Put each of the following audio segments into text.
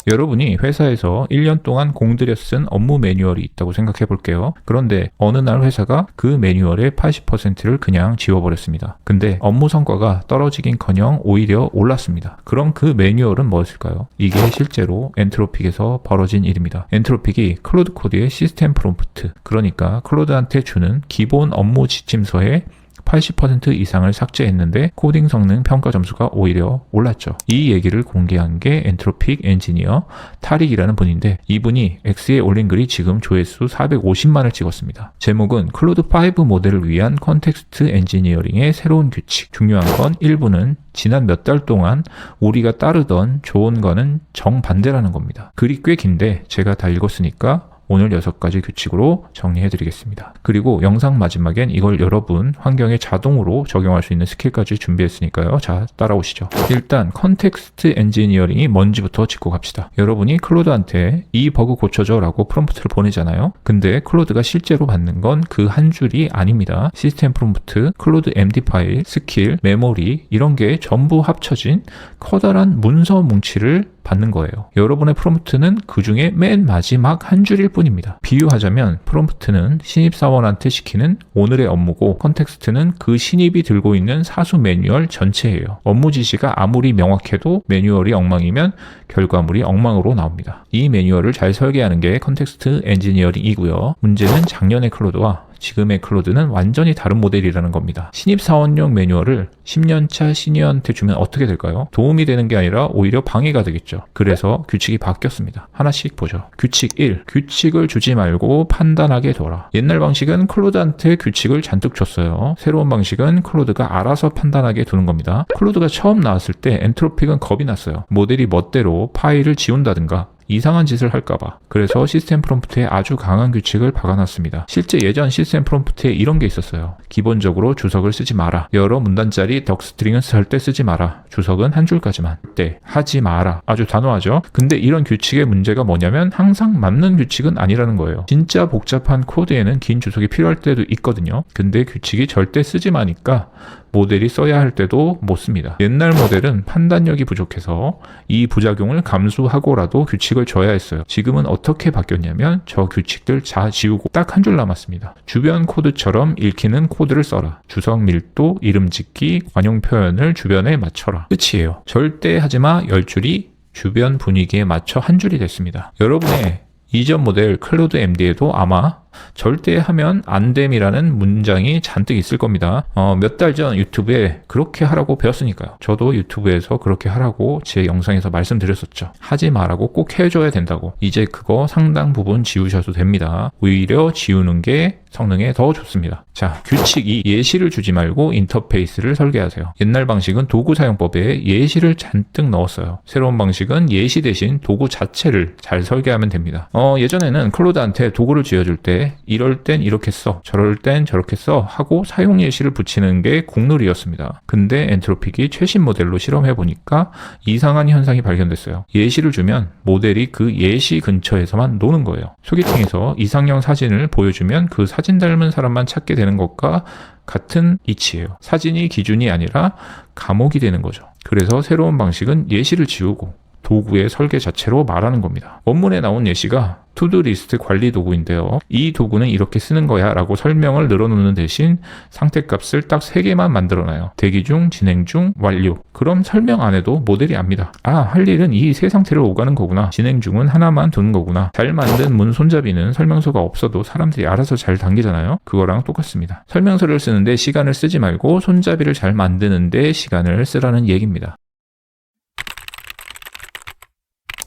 여러분이 회사에서 1년 동안 공들여 쓴 업무 매뉴얼이 있다고 생각해 볼게요. 그런데 어느 날 회사가 그 매뉴얼의 80%를 그냥 지워버렸습니다. 근데 업무 성과가 떨어지긴커녕 오히려 올랐습니다. 그럼 그 매뉴얼은 무엇일까요? 이게 실제로 엔트로픽에서 벌어진 일입니다. 엔트로픽이 클로드 코드의 시스템 프롬프트, 그러니까 클로드한테 주는 기본 업무 지침서에 80% 이상을 삭제했는데 코딩 성능 평가 점수가 오히려 올랐죠. 이 얘기를 공개한 게 엔트로픽 엔지니어 타릭이라는 분인데, 이분이 X에 올린 글이 지금 조회수 450만을 찍었습니다. 제목은 클로드5 모델을 위한 컨텍스트 엔지니어링의 새로운 규칙. 중요한 건 1부는 지난 몇 달 동안 우리가 따르던 좋은 거는 정반대라는 겁니다. 글이 꽤 긴데 제가 다 읽었으니까 오늘 6가지 규칙으로 정리해드리겠습니다. 그리고 영상 마지막엔 이걸 여러분 환경에 자동으로 적용할 수 있는 스킬까지 준비했으니까요. 자, 따라오시죠. 일단 컨텍스트 엔지니어링이 뭔지부터 짚고 갑시다. 여러분이 클로드한테 이 버그 고쳐줘 라고 프롬프트를 보내잖아요. 근데 클로드가 실제로 받는 건 그 한 줄이 아닙니다. 시스템 프롬프트, 클로드 MD 파일, 스킬, 메모리 이런 게 전부 합쳐진 커다란 문서 뭉치를 받는 거예요. 여러분의 프롬프트는 그 중에 맨 마지막 한 줄일 뿐입니다. 비유하자면 프롬프트는 신입사원한테 시키는 오늘의 업무고, 컨텍스트는 그 신입이 들고 있는 사수 매뉴얼 전체예요. 업무 지시가 아무리 명확해도 매뉴얼이 엉망이면 결과물이 엉망으로 나옵니다. 이 매뉴얼을 잘 설계하는 게 컨텍스트 엔지니어링이고요. 문제는 작년의 클로드와 지금의 클로드는 완전히 다른 모델이라는 겁니다. 신입사원용 매뉴얼을 10년차 시니어한테 주면 어떻게 될까요? 도움이 되는 게 아니라 오히려 방해가 되겠죠. 그래서 규칙이 바뀌었습니다. 하나씩 보죠. 규칙 1. 규칙을 주지 말고 판단하게 둬라. 옛날 방식은 클로드한테 규칙을 잔뜩 줬어요. 새로운 방식은 클로드가 알아서 판단하게 두는 겁니다. 클로드가 처음 나왔을 때 엔트로픽은 겁이 났어요. 모델이 멋대로 파일을 지운다든가 이상한 짓을 할까봐. 그래서 시스템 프롬프트에 아주 강한 규칙을 박아놨습니다. 실제 예전 시스템 프롬프트에 이런 게 있었어요. 기본적으로 주석을 쓰지 마라. 여러 문단짜리 덕스트링은 절대 쓰지 마라. 주석은 한 줄까지만. 절대 하지 마라. 아주 단호하죠. 근데 이런 규칙의 문제가 뭐냐면 항상 맞는 규칙은 아니라는 거예요. 진짜 복잡한 코드에는 긴 주석이 필요할 때도 있거든요. 근데 규칙이 절대 쓰지 마니까 모델이 써야 할 때도 못 씁니다. 옛날 모델은 판단력이 부족해서 이 부작용을 감수하고라도 규칙을 줘야 했어요. 지금은 어떻게 바뀌었냐면 저 규칙들 다 지우고 딱 한 줄 남았습니다. 주변 코드처럼 읽히는 코드를 써라. 주석 밀도, 이름 짓기, 관용 표현을 주변에 맞춰라. 끝이에요. 절대 하지마 10줄이 주변 분위기에 맞춰 한 줄이 됐습니다. 여러분의 이전 모델 클로드 MD에도 아마 절대 하면 안 됨이라는 문장이 잔뜩 있을 겁니다. 몇 달 전 유튜브에 그렇게 하라고 배웠으니까요. 저도 유튜브에서 그렇게 하라고 제 영상에서 말씀드렸었죠. 하지 마라고 꼭 해줘야 된다고. 이제 그거 상당 부분 지우셔도 됩니다. 오히려 지우는 게 성능에 더 좋습니다. 자, 규칙 2. 예시를 주지 말고 인터페이스를 설계하세요. 옛날 방식은 도구 사용법에 예시를 잔뜩 넣었어요. 새로운 방식은 예시 대신 도구 자체를 잘 설계하면 됩니다. 예전에는 클로드한테 도구를 지어줄 때 이럴 땐 이렇게 써, 저럴 땐 저렇게 써 하고 사용 예시를 붙이는 게 국룰이었습니다. 근데 엔트로픽이 최신 모델로 실험해보니까 이상한 현상이 발견됐어요. 예시를 주면 모델이 그 예시 근처에서만 노는 거예요. 소개팅에서 이상형 사진을 보여주면 그 사진 닮은 사람만 찾게 되는 것과 같은 이치예요. 사진이 기준이 아니라 감옥이 되는 거죠. 그래서 새로운 방식은 예시를 지우고 도구의 설계 자체로 말하는 겁니다. 원문에 나온 예시가 투두 리스트 관리 도구인데요. 이 도구는 이렇게 쓰는 거야 라고 설명을 늘어놓는 대신 상태값을 딱 3개만 만들어놔요. 대기 중, 진행 중, 완료. 그럼 설명 안 해도 모델이 압니다. 아, 할 일은 이 세 상태를 오가는 거구나. 진행 중은 하나만 두는 거구나. 잘 만든 문 손잡이는 설명서가 없어도 사람들이 알아서 잘 당기잖아요. 그거랑 똑같습니다. 설명서를 쓰는데 시간을 쓰지 말고 손잡이를 잘 만드는데 시간을 쓰라는 얘기입니다.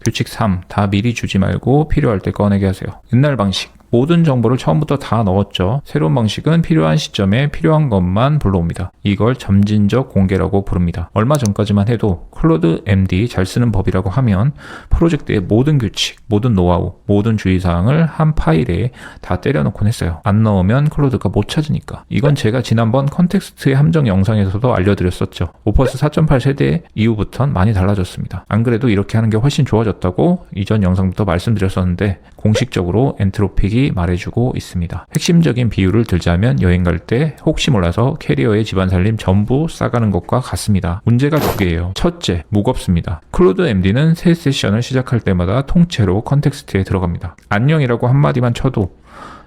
규칙 3. 다 미리 주지 말고 필요할 때 꺼내게 하세요. 옛날 방식. 모든 정보를 처음부터 다 넣었죠. 새로운 방식은 필요한 시점에 필요한 것만 불러옵니다. 이걸 점진적 공개라고 부릅니다. 얼마 전까지만 해도 클로드 MD 잘 쓰는 법이라고 하면 프로젝트의 모든 규칙, 모든 노하우, 모든 주의사항을 한 파일에 다 때려놓곤 했어요. 안 넣으면 클로드가 못 찾으니까. 이건 제가 지난번 컨텍스트의 함정 영상에서도 알려드렸었죠. 오퍼스 4.8 세대 이후부터는 많이 달라졌습니다. 안 그래도 이렇게 하는 게 훨씬 좋아졌다고 이전 영상부터 말씀드렸었는데 공식적으로 엔트로픽이 방식이 말해주고 있습니다. 핵심적인 비유를 들자면 여행 갈 때 혹시 몰라서 캐리어에 집안 살림 전부 싸가는 것과 같습니다. 문제가 두 개예요. 첫째, 무겁습니다. 클로드 MD는 새 세션을 시작할 때마다 통째로 컨텍스트에 들어갑니다. 안녕이라고 한마디만 쳐도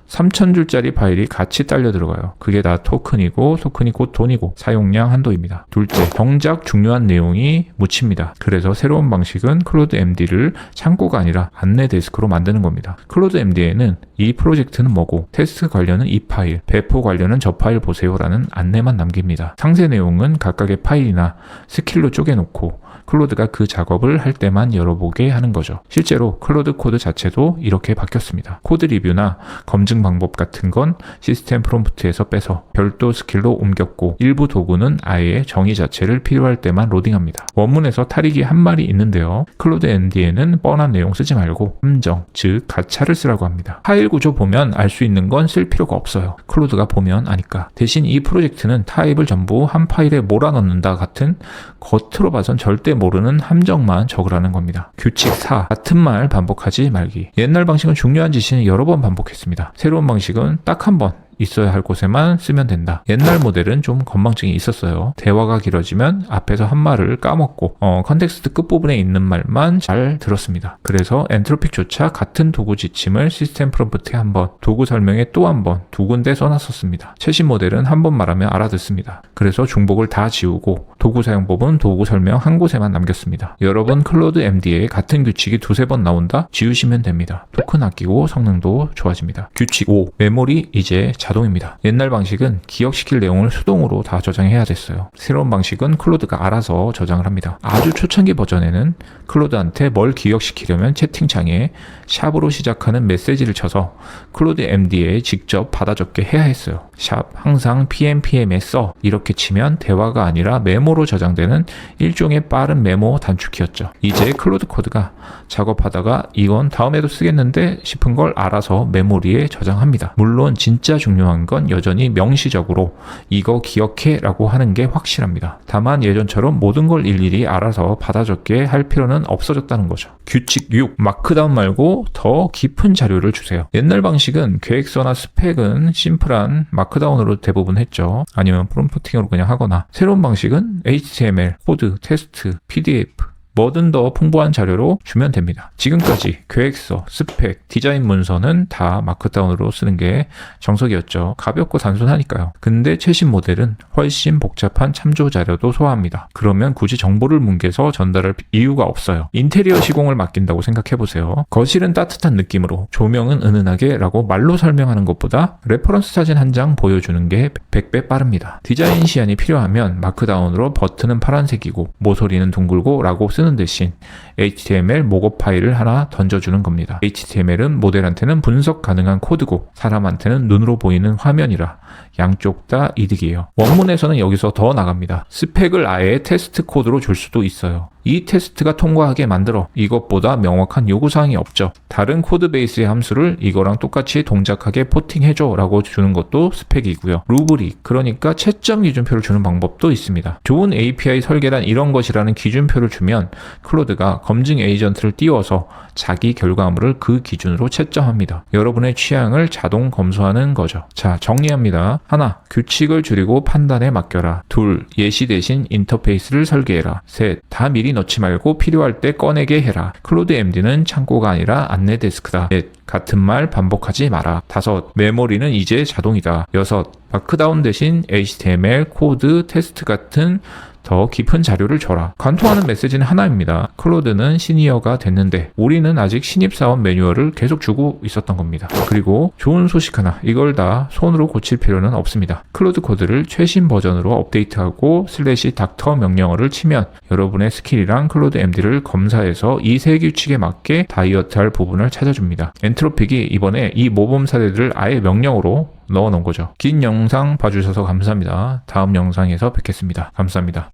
3000줄짜리 파일이 같이 딸려 들어가요. 그게 다 토큰이고 토큰이 곧 돈이고 사용량 한도입니다. 둘째, 정작 중요한 내용이 묻힙니다. 그래서 새로운 방식은 클로드 MD를 창고가 아니라 안내 데스크로 만드는 겁니다. 클로드 MD에는 이 프로젝트는 뭐고 테스트 관련은 이 파일, 배포 관련은 저 파일 보세요라는 안내만 남깁니다. 상세 내용은 각각의 파일이나 스킬로 쪼개놓고 클로드가 그 작업을 할 때만 열어보게 하는 거죠. 실제로 클로드 코드 자체도 이렇게 바뀌었습니다. 코드 리뷰나 검증 방법 같은 건 시스템 프롬프트에서 빼서 별도 스킬로 옮겼고 일부 도구는 아예 정의 자체를 필요할 때만 로딩합니다. 원문에서 탈익이 한 말이 있는데요. 클로드 MD에는 뻔한 내용 쓰지 말고 함정, 즉 가차를 쓰라고 합니다. 파일 구조 보면 알 수 있는 건 쓸 필요가 없어요. 클로드가 보면 아니까. 대신 이 프로젝트는 타입을 전부 한 파일에 몰아넣는다 같은 겉으로 봐선 절대 모르는 함정만 적으라는 겁니다. 규칙 4. 같은 말 반복하지 말기. 옛날 방식은 중요한 지시는 여러 번 반복했습니다. 새로운 방식은 딱 한 번 있어야 할 곳에만 쓰면 된다. 옛날 모델은 좀 건망증이 있었어요. 대화가 길어지면 앞에서 한 말을 까먹고 컨텍스트 끝부분에 있는 말만 잘 들었습니다. 그래서 엔트로픽조차 같은 도구 지침을 시스템 프롬프트에 한 번, 도구 설명에 또 한 번, 두 군데 써놨었습니다. 최신 모델은 한 번 말하면 알아듣습니다. 그래서 중복을 다 지우고 도구 사용법은 도구 설명 한 곳에만 남겼습니다. 여러분 클로드 MD에 같은 규칙이 두세 번 나온다? 지우시면 됩니다. 토큰 아끼고 성능도 좋아집니다. 규칙 5. 메모리 이제 자동입니다. 옛날 방식은 기억시킬 내용을 수동으로 다 저장해야 됐어요. 새로운 방식은 클로드가 알아서 저장을 합니다. 아주 초창기 버전에는 클로드한테 뭘 기억시키려면 채팅창에 샵으로 시작하는 메시지를 쳐서 클로드 MD에 직접 받아 적게 해야 했어요. 샵 항상 PMPM에 써 이렇게 치면 대화가 아니라 메모로 저장되는 일종의 빠른 메모 단축키였죠. 이제 클로드 코드가 작업하다가 이건 다음에도 쓰겠는데 싶은 걸 알아서 메모리에 저장합니다. 물론 진짜 중요한 건 여전히 명시적으로 이거 기억해 라고 하는 게 확실합니다. 다만 예전처럼 모든 걸 일일이 알아서 받아 적게 할 필요는 없어졌다는 거죠. 규칙 6. 마크다운 말고 더 깊은 자료를 주세요. 옛날 방식은 계획서나 스펙은 심플한 마크다운으로 대부분 했죠. 아니면 프롬프팅으로 그냥 하거나. 새로운 방식은 HTML, 코드, 테스트, PDF 뭐든 더 풍부한 자료로 주면 됩니다. 지금까지 계획서, 스펙, 디자인 문서는 다 마크다운으로 쓰는 게 정석이었죠. 가볍고 단순하니까요. 근데 최신 모델은 훨씬 복잡한 참조 자료도 소화합니다. 그러면 굳이 정보를 뭉개서 전달할 이유가 없어요. 인테리어 시공을 맡긴다고 생각해보세요. 거실은 따뜻한 느낌으로, 조명은 은은하게 라고 말로 설명하는 것보다 레퍼런스 사진 한 장 보여주는 게 100배 빠릅니다. 디자인 시안이 필요하면 마크다운으로 버튼은 파란색이고 모서리는 둥글고 라고 쓰는 대신 HTML 목업 파일을 하나 던져주는 겁니다. HTML은 모델한테는 분석 가능한 코드고 사람한테는 눈으로 보이는 화면이라 양쪽 다 이득이에요. 원문에서는 여기서 더 나갑니다. 스펙을 아예 테스트 코드로 줄 수도 있어요. 이 테스트가 통과하게 만들어 이것보다 명확한 요구사항이 없죠. 다른 코드 베이스의 함수를 이거랑 똑같이 동작하게 포팅해줘 라고 주는 것도 스펙이고요. 루브릭, 그러니까 채점 기준표를 주는 방법도 있습니다. 좋은 API 설계란 이런 것이라는 기준표를 주면 클로드가 검증 에이전트를 띄워서 자기 결과물을 그 기준으로 채점합니다. 여러분의 취향을 자동 검수하는 거죠. 자, 정리합니다. 하나, 규칙을 줄이고 판단에 맡겨라. 둘, 예시 대신 인터페이스를 설계해라. 셋, 다 미리 넣지 말고 필요할 때 꺼내게 해라. 클로드 MD는 창고가 아니라 안내 데스크다. 넷, 같은 말 반복하지 마라. 다섯, 메모리는 이제 자동이다. 여섯, 마크다운 대신 HTML, 코드, 테스트 같은 더 깊은 자료를 줘라. 관통하는 메시지는 하나입니다. 클로드는 시니어가 됐는데 우리는 아직 신입사원 매뉴얼을 계속 주고 있었던 겁니다. 그리고 좋은 소식 하나, 이걸 다 손으로 고칠 필요는 없습니다. 클로드 코드를 최신 버전으로 업데이트하고 /닥터 명령어를 치면 여러분의 스킬이랑 클로드 MD를 검사해서 이 세 규칙에 맞게 다이어트할 부분을 찾아줍니다. 엔트로픽이 이번에 이 모범 사례들을 아예 명령어로 넣어 놓은 거죠. 긴 영상 봐주셔서 감사합니다. 다음 영상에서 뵙겠습니다. 감사합니다.